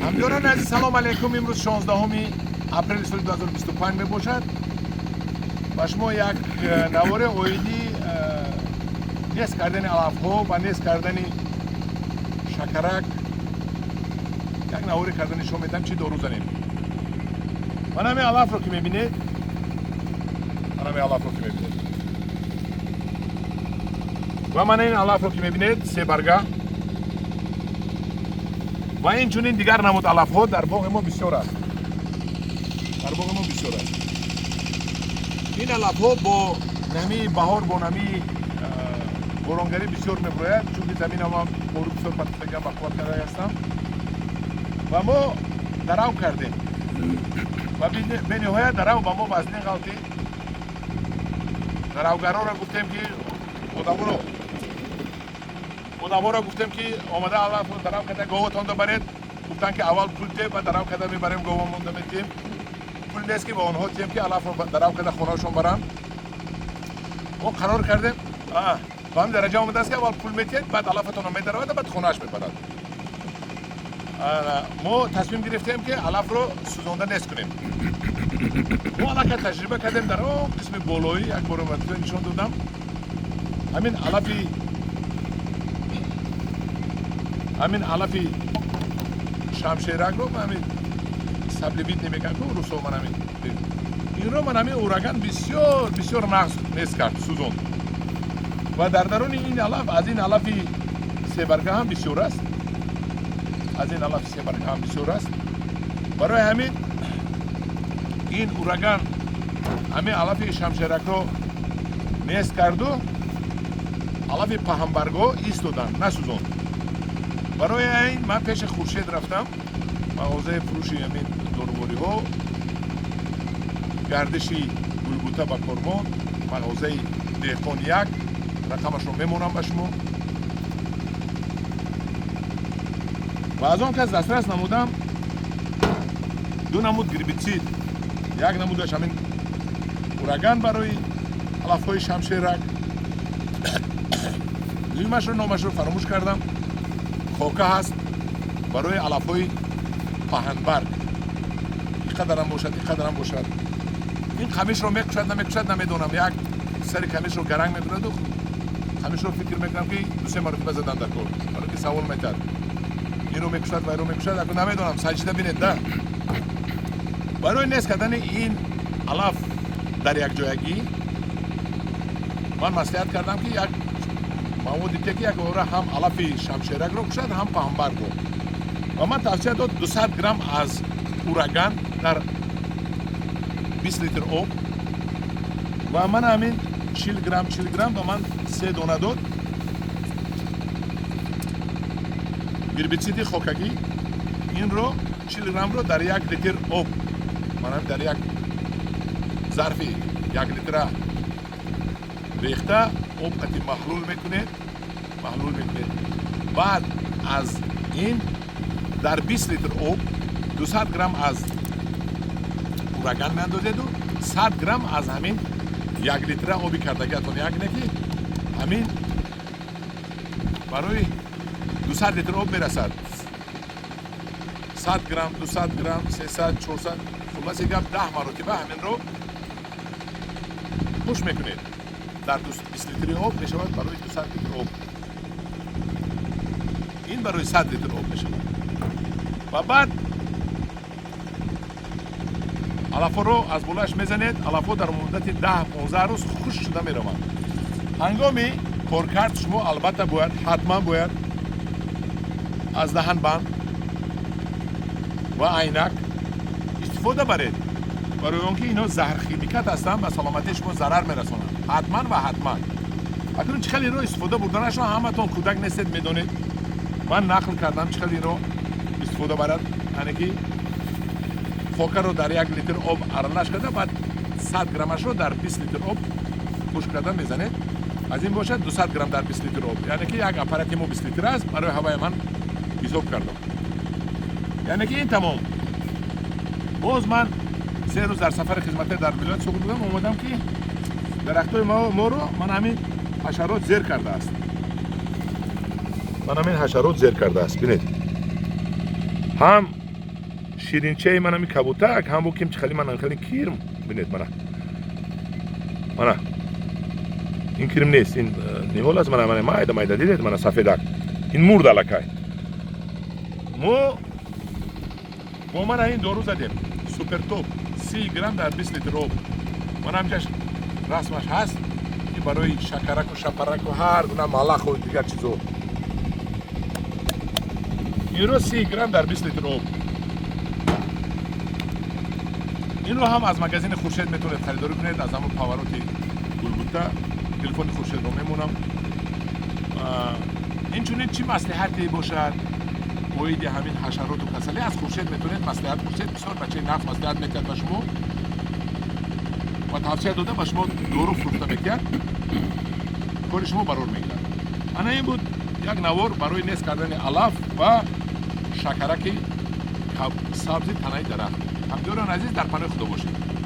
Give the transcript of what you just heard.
همداران عزیز سلام علیکم. امروز 16 اپریل سال 2025 می باشد و شما یک نوار اویلی نیست کردن علف ها و نیست کردن شکرک یک نواری کردن شما میتونم چی دارو زنیم. من همه علف رو که میبینید و من این علف رو که میبینید سه برگه و این چونین دیگر نمود علف ها در باغ ما بسیار است. این علف ها با نمی بهار با نمی بارانگری بسیار میبروید چون زمین ما بارو بسیار پتیدگم و قوت کرده هستم و ما درو کردیم و به نهایت درو با ما وزنی غلطی دروگرا را گفتیم که آدما را گفتیم که آمده علف رو درو کرده گاوتان رو برید. گفتن که اول پول ده و درو کرده میبریم گاوامون رو میتیم. پول نیست که با آنها تیم که علف رو درو کرده خونهشون برن. ما قرار کردیم به همین درجه آمده است که اول پول میتید بعد علفتون رو میدرود و بعد خونهش میبرد. ما تصمیم گرفتیم که علف رو سوزانده نیست کنیم. ما علاقه تجربه کردیم در اون قسم بالایی یک بار نشان دادم. همین علفی شمشیرک رو همین سبلیبیت نمیگن که روسو من همین این رو من همین اورگان بسیار نقص نیست کرد سوزون و در درون این علف از این علفی سه برگه هم بسیار است. برای همین این اورگان همین علفی شمشیرک رو نیست کرد و علفی پهنبرگو ایستادن نسوزون. برای این من پیش خورشید رفتم مغازه فروشی همین داروباری ها گردشی گلگوته با کرمان مغازه دهقان یک رقمش رو میمونم به شما و از آن که از دسترس نمودم دو نمود گریبیتسید یک نمودش همین اورگان برای علف های شمشیرک دویمش رو نامش رو فراموش کردم خوکه هست برای علف های پهنبرگ. اینقدر هم باشد این خمیش رو میکشد نمیدونم یک سری خمیش رو گرنگ میکنه و خمیش رو فکر میکنم که دو سه مرتبه زدن در کار برای که سوال میکرد این رو میکشد و این رو میکشد اگه نمیدونم سجده بینید ده برای نیست کردن این علف در یک جایگی من مصلحت کردم که یک موادی که یک اوره هم علف شمشیرک رو کشد هم پهنبرگ رو و من توصیه داد 200 گرم از اورگان در 20 لیتر آب و من همین 40 گرم و من 3 دانه داد گربیتسید خوکگی این رو 40 گرم رو در 1 لیتر آب من هم در یک ظرفی 1 لیتر ریخته آب قطعی محلول میکنه بعد از این در 20 لیتر آب 200 گرم از اورگان میاندازید و 100 گرم از همین 1 لیتر آبی کردگیتون یک نکی همین برای 200 لیتر آب میرسد 100 گرم 200 گرم 300 400 خلاصه گپ 10 مرتبه همین رو پوش میکنید در 20 لیتر آب میشود برای 200 لیتر آب این برای 100 لیتر آب میشود و بعد علف رو از بولش میزنید. علف در مدت 10-15 روز خشک شده میروند. هنگامی کار کرد شما البته حتما باید از دهن بند و عینک استفاده برید برای آنکه اینا زهر خیمیکت هستن و سلامتی شما ضرر میرسونند. حتما اگر چقدر رو استفاده بردن شما همتون کودک نیستید میدونید. من نقل کردم چقدر رو استفاده برد یعنی که خوکه رو در 1 لیتر آب ارلش کرده بعد 100 گرمش رو در 20 لیتر آب خشک کرده میزنید. از این باشد 200 گرم در 20 لیتر آب یعنی که یک اپاراتی ما 20 لیتر است برای هوای من حساب کردم یعنی که این تمام. باز من 3 روز در سفر خدمت در ولایت سوگل بودم اومدم که درختای ما رو من همین حشرات زیر کرده است. ببینید هم شیرینچه من همی کبوتک هم بو کم خیلی من خیلی کیرم بینید من این کریم نیست این نیهول از من مایده دیدید من سفیدک این مرد الکای مو با من این دارو زدیم سوپر توپ 30 گرم در 20 لیتر آب من همجاش رسمش هست این برای شکرک و شپرک و هر گونه ملخ و دیگر چیزو این رو 30 گرم در 20 لیتر آب این رو هم از مغازین خورشید میتونید خریداری کنید از همون پاوروتی گلگوتا تلفن خورشید رو میمونم این چونین چی مصلحتی باشد باید همین حشرات و کسلی از خورشید میتونید مصلحت خورشید بسیار بچه نفت مصلحت میکرد به شما و توصیه داده به شما دورو فروخته میکرد کار شما برور میگیرد انا این بود یک نوار برای نیست کردن علف و شکرک سبزی تنه درخت همدیوران عزیز در پناه خدا باشید